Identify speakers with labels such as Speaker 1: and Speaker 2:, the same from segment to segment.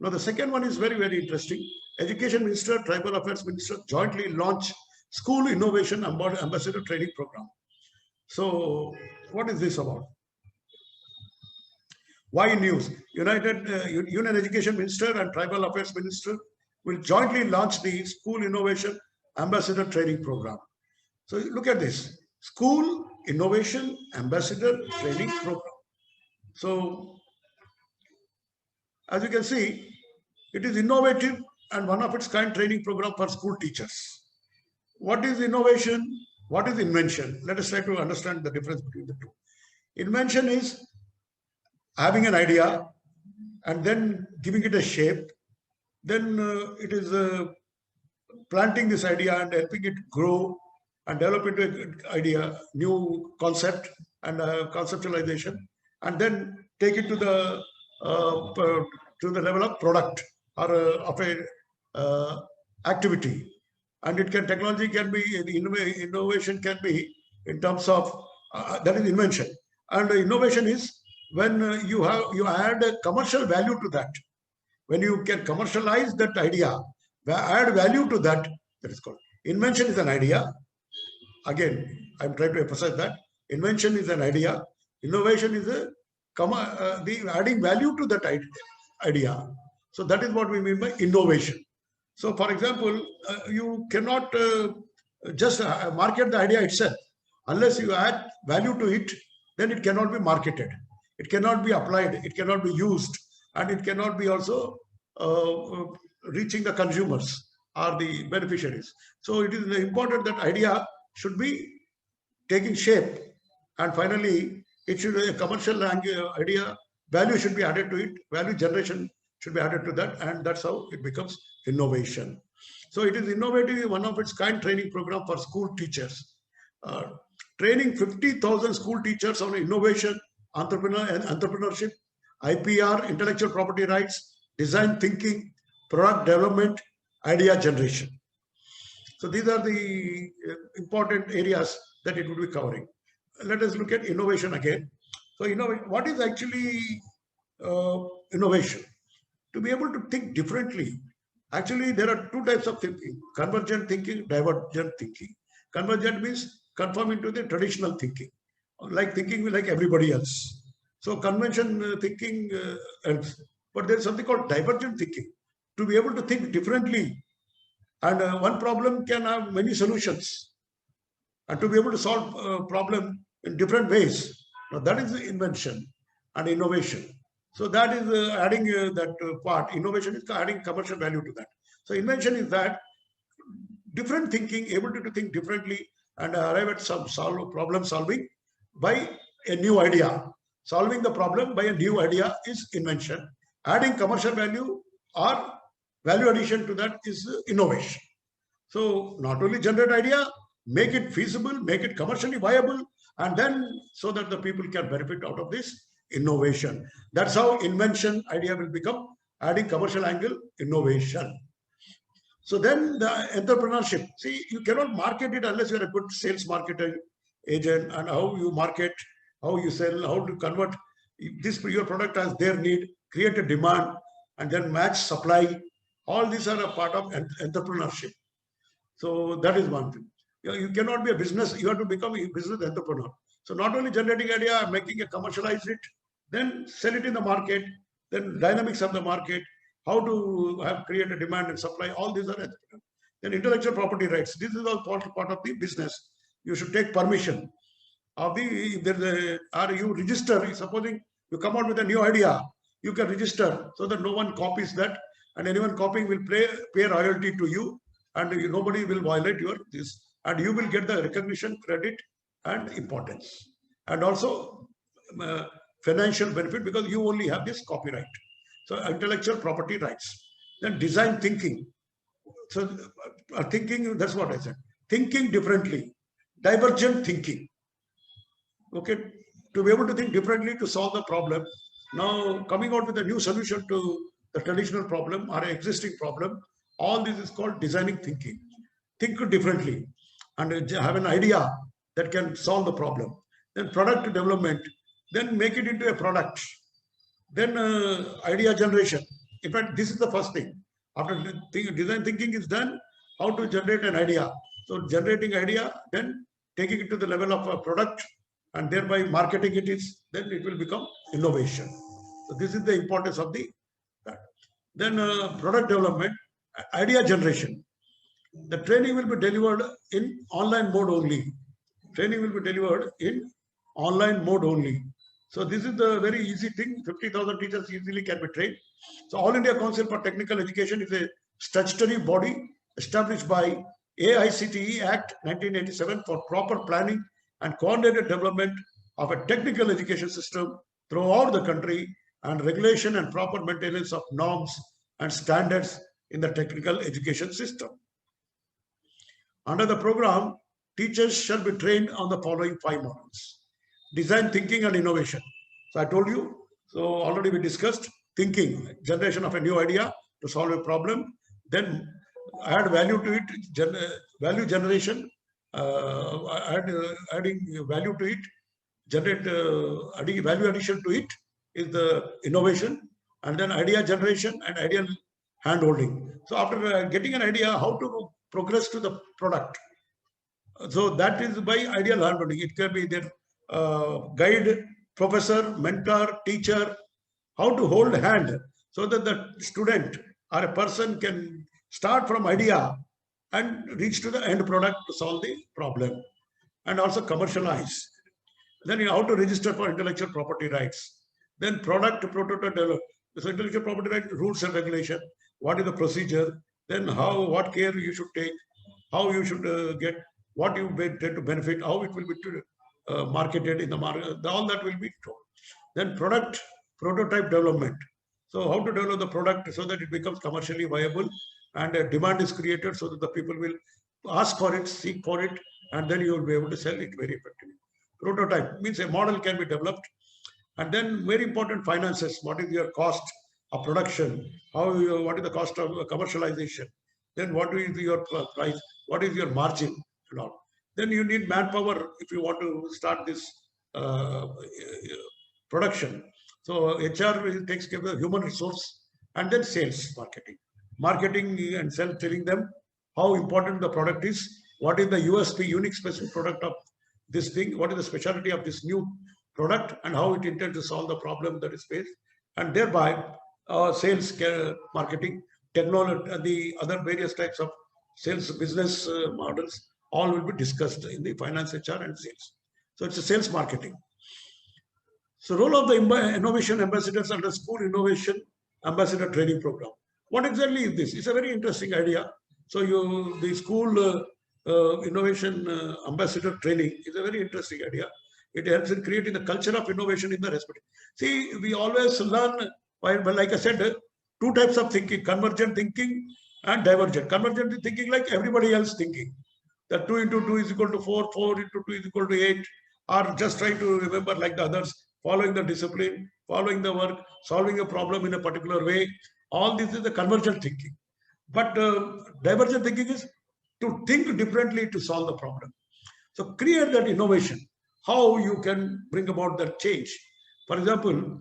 Speaker 1: Now, the second one is very, very interesting. Education Minister, Tribal Affairs Minister jointly launch School Innovation Ambassador Training Program. So, what is this about? Why news? Union Education Minister and Tribal Affairs Minister will jointly launch the School Innovation Ambassador Training Program. So, look at this. School Innovation Ambassador Training Program. So, as you can see, it is innovative and one of its kind training program for school teachers. What is innovation? What is invention? Let us try to understand the difference between the two. Invention is having an idea and then giving it a shape. Then it is planting this idea and helping it grow and develop into an idea, new concept and conceptualization, and then take it to the level of product or of a activity. And it can, technology can be, innovation can be in terms of, that is invention. And innovation is when you add a commercial value to that. When you can commercialize that idea, add value to that, that is called. Invention is an idea. Again, I'm trying to emphasize that. Invention is an idea. Innovation is the adding value to that idea. So that is what we mean by innovation. So for example, you cannot just market the idea itself. Unless you add value to it, then it cannot be marketed. It cannot be applied. It cannot be used. And it cannot be also reaching the consumers or the beneficiaries. So it is important that idea should be taking shape. And finally, it should be a commercial idea. Value should be added to it. Value generation should be added to that. And that's how it becomes innovation. So it is innovative, one of its kind training program for school teachers. Training 50,000 school teachers on innovation, entrepreneurship, IPR, intellectual property rights, design thinking, product development, idea generation. So these are the important areas that it would be covering. Let us look at innovation again. So what is actually innovation? To be able to think differently. Actually, there are two types of thinking: convergent thinking, divergent thinking. Convergent means conforming to the traditional thinking, like thinking like everybody else. So convention thinking helps. But there is something called divergent thinking. To be able to think differently, and one problem can have many solutions. And to be able to solve a problem in different ways. Now that is the invention and innovation. So that is adding that part. Innovation is adding commercial value to that. So invention is that different thinking, able to think differently and arrive at some problem solving by a new idea. Solving the problem by a new idea is invention. Adding commercial value or value addition to that is innovation. So not only generate idea, make it feasible, make it commercially viable, and then so that the people can benefit out of this innovation. That's how invention idea will become adding commercial angle, innovation. So then the entrepreneurship. See, you cannot market it unless you're a good sales marketing agent, and how you market, how you sell, how to convert this your product as their need, create a demand, and then match supply. All these are a part of entrepreneurship. So that is one thing. You cannot be a business, you have to become a business entrepreneur. So not only generating idea, making it, commercialize it, then sell it in the market, then dynamics of the market, how to create a demand and supply, all these are. Then intellectual property rights. This is all part of the business. You should take permission of the, or you register, supposing you come out with a new idea, you can register so that no one copies that, and anyone copying will pay royalty to you, and nobody will violate your this. And you will get the recognition, credit, and importance. And also financial benefit, because you only have this copyright. So intellectual property rights. Then design thinking. So thinking, that's what I said. Thinking differently. Divergent thinking. Okay. To be able to think differently to solve the problem. Now coming out with a new solution to the traditional problem or existing problem. All this is called designing thinking. Think differently and have an idea that can solve the problem. Then product development, then make it into a product. Then idea generation, In fact, this is the first thing. After design thinking is done, how to generate an idea. So generating idea, then taking it to the level of a product, and thereby marketing it is, then it will become innovation. So this is the importance of the that. Then product development, idea generation. The training will be delivered in online mode only. Training will be delivered in online mode only. So this is the very easy thing. 50,000 teachers easily can be trained. So All India Council for Technical Education is a statutory body established by AICTE Act 1987 for proper planning and coordinated development of a technical education system throughout the country, and regulation and proper maintenance of norms and standards in the technical education system. Under the program, teachers shall be trained on the following 5 modules. Design thinking and innovation. So I told you, so already we discussed thinking, generation of a new idea to solve a problem, then add value to it, value generation, adding value to it, generate adding value addition to it is the innovation, and then idea generation and idea hand-holding. So after getting an idea, how to progress to the product. So that is by ideal hand-holding. It can be their guide, professor, mentor, teacher, how to hold hand so that the student or a person can start from idea and reach to the end product to solve the problem, and also commercialize. Then how to register for intellectual property rights. Then product to prototype develop. So intellectual property right rules and regulation. What is the procedure? Then what care you should take, how you should get, what you tend to benefit, how it will be marketed in the market. All that will be told. Then product prototype development. So how to develop the product so that it becomes commercially viable, and a demand is created so that the people will ask for it, seek for it, and then you will be able to sell it very effectively. Prototype means a model can be developed, and then very important, finances. What is your cost of production? What is the cost of commercialization? Then what is your price? What is your margin? And all. Then you need manpower if you want to start this production. So HR takes care of the human resource, and then sales, marketing and telling them how important the product is, what is the USP, unique specific product of this thing, what is the specialty of this new product, and how it intends to solve the problem that is faced, and thereby sales, marketing, technology, and the other various types of sales business models all will be discussed in the finance, HR, and sales. So it's a sales marketing. So role of the innovation ambassadors under school innovation ambassador training program. What exactly is this? It's a very interesting idea. So the school innovation ambassador training is a very interesting idea. It helps in creating the culture of innovation in the respect. See, we always learn, well, like I said, 2 types of thinking: convergent thinking and divergent. Convergent thinking, like everybody else thinking, that 2 into 2 is equal to 4, 4 into 2 is equal to 8, or just trying to remember like the others, following the discipline, following the work, solving a problem in a particular way. All this is the convergent thinking. But divergent thinking is to think differently to solve the problem. So create that innovation, how you can bring about that change. For example,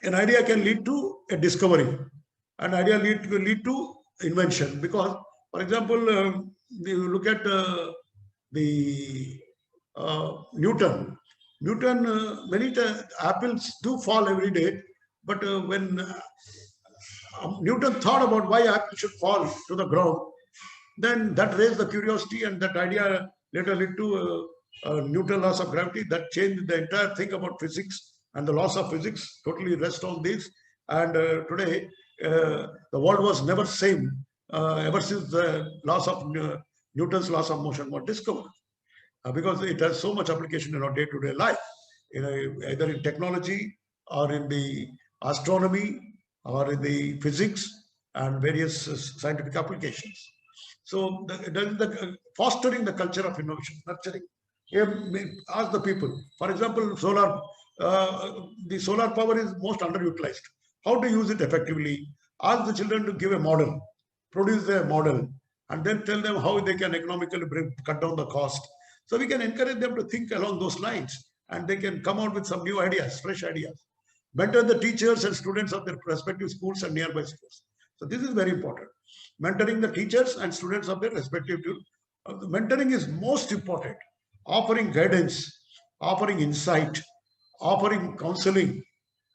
Speaker 1: an idea can lead to a discovery. An idea will lead to invention. Because, for example, you look at Newton. Many apples do fall every day, but when Newton thought about why apples should fall to the ground, then that raised the curiosity, and that idea later led to Newton laws of gravity that changed the entire thing about physics, and the laws of physics totally rest on this. And today, the world was never same ever since the laws of Newton's laws of motion were discovered. Because it has so much application in our day-to-day life, either in technology or in the astronomy or in the physics and various scientific applications. So the fostering the culture of innovation, nurturing. Ask the people. For example, the solar power is most underutilized. How to use it effectively? Ask the children to give a model, produce a model, and then tell them how they can economically cut down the cost. So we can encourage them to think along those lines, and they can come out with some new ideas, fresh ideas. mentor the teachers and students of their respective schools and nearby schools. So this is very important. Mentoring the teachers and students of their respective schools. Mentoring is most important. Offering guidance, offering insight, offering counseling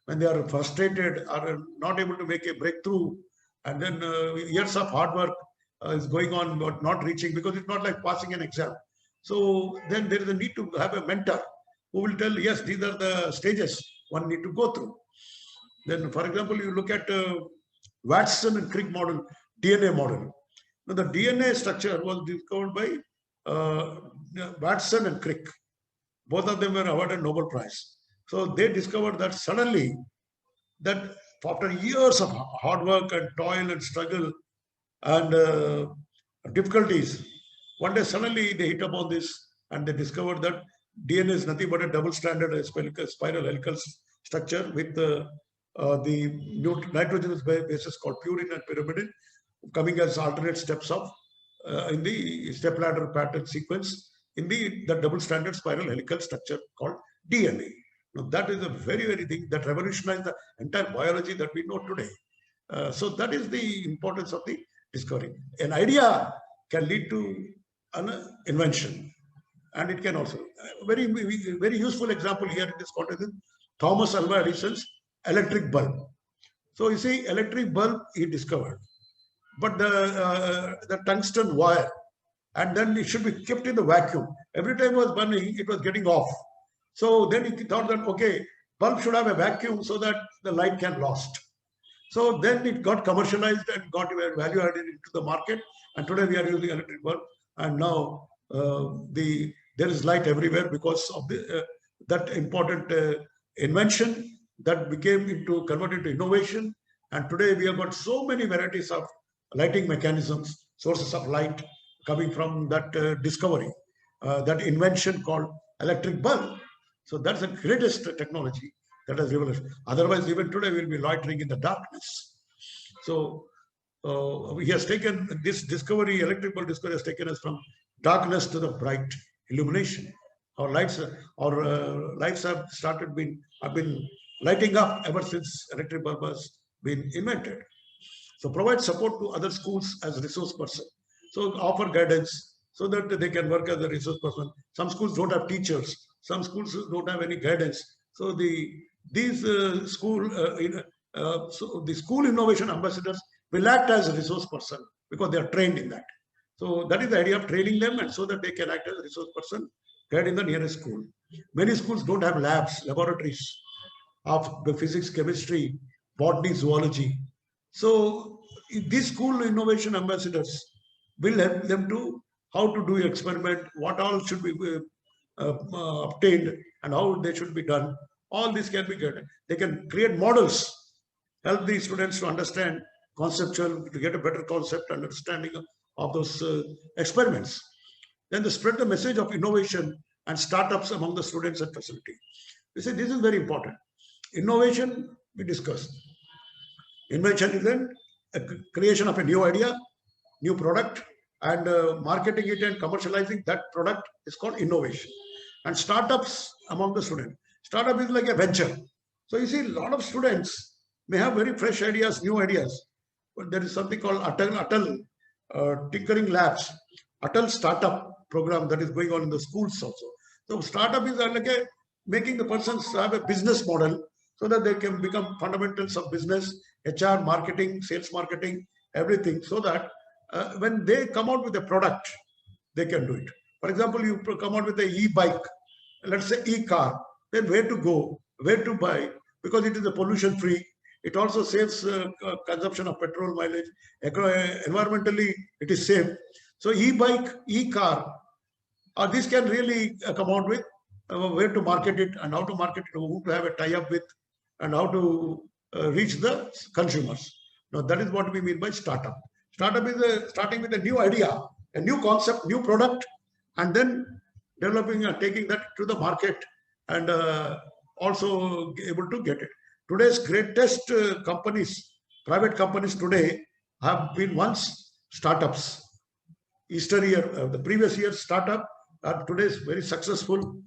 Speaker 1: when they are frustrated or not able to make a breakthrough, and then years of hard work is going on but not reaching, because it's not like passing an exam. So then there is a need to have a mentor who will tell, yes, these are the stages one need to go through. Then, for example, you look at Watson and Crick model, DNA model. Now, the DNA structure was discovered by Watson and Crick. Both of them were awarded Nobel Prize. So they discovered that suddenly, that after years of hard work and toil and struggle and difficulties, one day suddenly they hit upon this and they discovered that DNA is nothing but a double-stranded spiral helical structure with the nitrogenous bases called purine and pyrimidine coming as alternate steps of in the stepladder pattern sequence in the double-stranded spiral helical structure called DNA. Now that is a very, very thing that revolutionized the entire biology that we know today. So that is the importance of the discovery. An idea can lead to an invention, and it can also very, very useful example here in this context is Thomas Alva Edison's electric bulb. So you see, electric bulb he discovered, but the tungsten wire, and then it should be kept in the vacuum. Every time it was burning, it was getting off. So then he thought that, okay, bulb should have a vacuum so that the light can last. So then it got commercialized and got value added into the market. And today we are using electric bulb. And now there is light everywhere because of that important invention that converted into innovation. And today we have got so many varieties of lighting mechanisms, sources of light coming from that discovery, that invention called electric bulb. So that's the greatest technology that has revolutionized. Otherwise, even today we'll be loitering in the darkness. So he has taken this discovery, electric bulb discovery has taken us from darkness to the bright illumination. Our lights have been lighting up ever since electric bulb has been invented. So provide support to other schools as resource person. So offer guidance so that they can work as a resource person. Some schools don't have teachers. Some schools don't have any guidance. So the school innovation ambassadors will act as a resource person because they are trained in that. So that is the idea of training them, and so that they can act as a resource person, guide in the nearest school. Many schools don't have laboratories of the physics, chemistry, botany, zoology. So these school innovation ambassadors will help them to how to do experiment, what all should be obtained, and how they should be done. All this can be good. They can create models, help the students to understand conceptual, to get a better concept understanding of those experiments. Then they spread the message of innovation and startups among the students and facility. You see, this is very important. Innovation, we discussed. Invention is then a creation of a new idea, new product, and marketing it and commercializing that product is called innovation. And startups among the students. Startup is like a venture. So you see, a lot of students may have very fresh ideas, new ideas, but there is something called Atal Tinkering Labs, Atal Startup program that is going on in the schools also. So startup is like making the persons have a business model so that they can become fundamentals of business, HR, marketing, sales marketing, everything, so that when they come out with a product, they can do it. For example, you come out with an e-bike, let's say e-car, then where to go, where to buy, because it is a pollution free. It also saves consumption of petrol mileage. Environmentally, it is safe. So e-bike, e-car, this can really come out with where to market it and how to market it, who to have a tie-up with, and how to reach the consumers. Now, that is what we mean by startup. Startup is starting with a new idea, a new concept, new product, and then developing and taking that to the market and also able to get it. Today's greatest companies, private companies today have been once startups. The previous year startup are today's very successful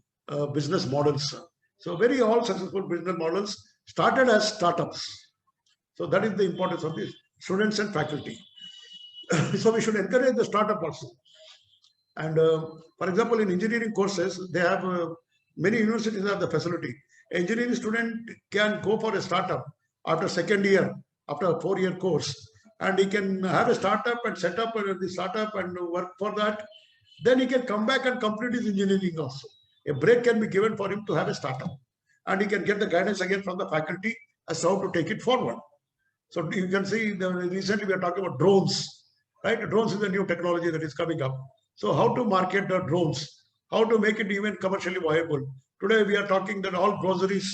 Speaker 1: business models. So all successful business models started as startups. So that is the importance of this students and faculty. So we should encourage the startup also. And for example, in engineering courses, they have many universities have the facility. An engineering student can go for a startup after second year, after a 4-year course, and he can have a startup and set up the startup and work for that. Then he can come back and complete his engineering also. A break can be given for him to have a startup, and he can get the guidance again from the faculty as to how to take it forward. So you can see recently we are talking about drones, right? Drones is a new technology that is coming up. So how to market the drones, how to make it even commercially viable. Today we are talking that all groceries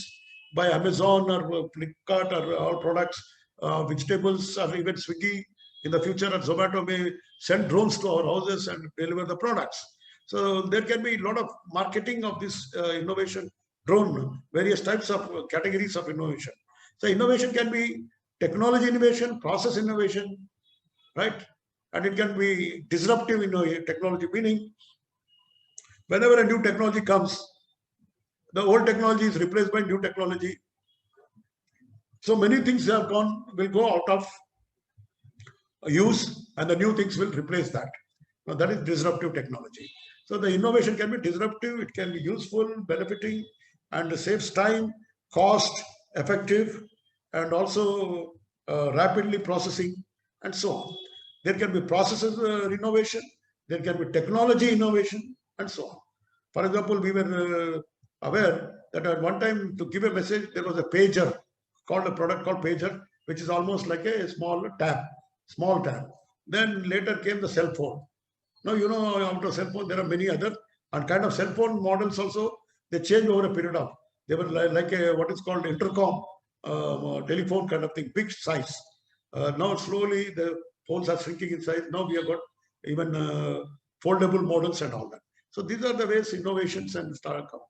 Speaker 1: by Amazon or Flipkart or all products, vegetables or even Swiggy in the future, and Zomato may send drones to our houses and deliver the products. So there can be a lot of marketing of this innovation drone, various types of categories of innovation. So innovation can be technology innovation, process innovation, right? And it can be disruptive technology, meaning whenever a new technology comes, the old technology is replaced by new technology. So many things will go out of use, and the new things will replace that. Now that is disruptive technology. So the innovation can be disruptive, it can be useful, benefiting, and saves time, cost, effective, and also rapidly processing, and so on. There can be processes innovation, there can be technology innovation, and so on. For example, we were aware that at one time to give a message, there was a pager, called a product called pager, which is almost like a small tab. Then later came the cell phone. Now, out of cell phone, there are many other and kind of cell phone models also. They change over a period of. They were like a what is called intercom telephone kind of thing, big size. Now slowly the phones are shrinking in size. Now we have got even foldable models and all that. So these are the ways innovations and startup come.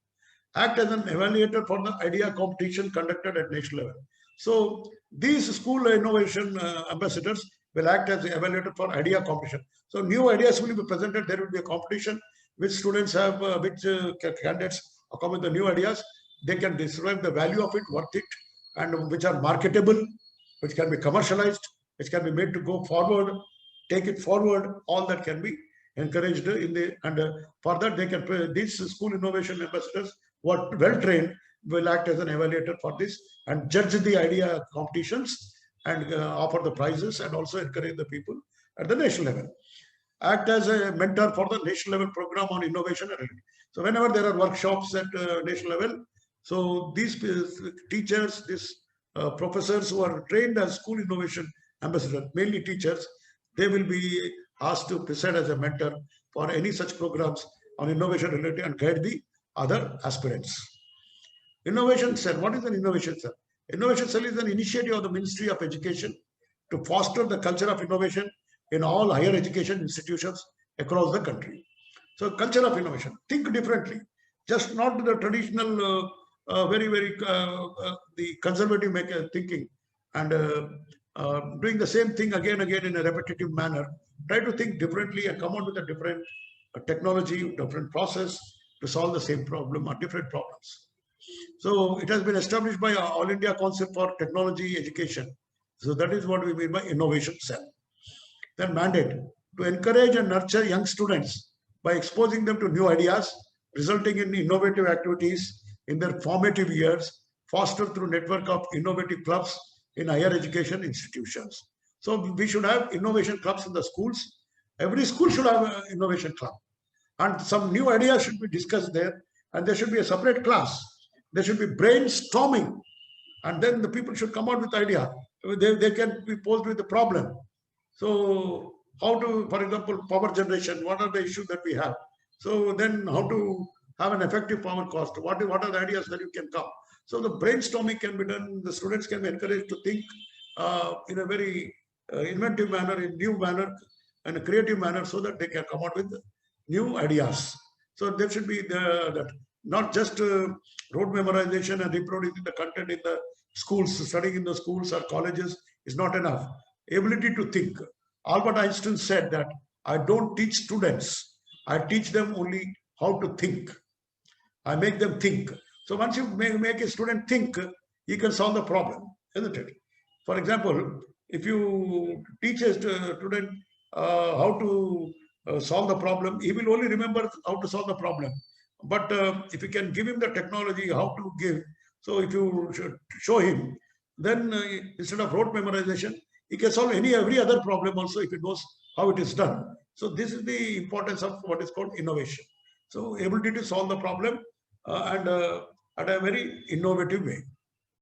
Speaker 1: Act as an evaluator for the idea competition conducted at national level. So these school innovation ambassadors will act as the evaluator for idea competition. So new ideas will be presented. There will be a competition which students have, which candidates come with the new ideas. They can describe the value of it, worth it, and which are marketable, which can be commercialized, which can be made to go forward, take it forward. All that can be encouraged for that they can. These school innovation ambassadors who are well trained will act as an evaluator for this and judge the idea competitions and offer the prizes and also encourage the people at the national level. Act as a mentor for the national level program on innovation. So whenever there are workshops at national level, so these teachers, these professors who are trained as school innovation ambassadors, mainly teachers, they will be asked to preside as a mentor for any such programs on innovation related and guide the other aspirants. Innovation Cell. What is an innovation cell? Innovation Cell is an initiative of the Ministry of Education to foster the culture of innovation in all higher education institutions across the country. So culture of innovation. Think differently. Just not the traditional, the conservative thinking and doing the same thing again in a repetitive manner. Try to think differently and come out with a different technology, different process to solve the same problem or different problems. So it has been established by All India Council for Technology Education. So that is what we mean by innovation cell. Then mandate to encourage and nurture young students by exposing them to new ideas, resulting in innovative activities in their formative years, fostered through network of innovative clubs in higher education institutions. So we should have innovation clubs in the schools. Every school should have an innovation club. And some new ideas should be discussed there. And there should be a separate class. There should be brainstorming. And then the people should come out with idea. They can be posed with the problem. So how to, for example, power generation, what are the issues that we have? So then how to have an effective power cost? What are the ideas that you can come? So the brainstorming can be done. The students can be encouraged to think in a very inventive manner, in new manner, and a creative manner so that they can come out with new ideas. So there should be that not just rote memorization and reproducing the content in the schools, studying in the schools or colleges is not enough. Ability to think. Albert Einstein said that I don't teach students, I teach them only how to think. I make them think. So once you make a student think, he can solve the problem, isn't it? For example, if you teach a student how to solve the problem, he will only remember how to solve the problem. But if you can give him the technology, how to give, so if you show him, then instead of rote memorization, he can solve every other problem also if he knows how it is done. So this is the importance of what is called innovation. So ability to solve the problem and at a very innovative way.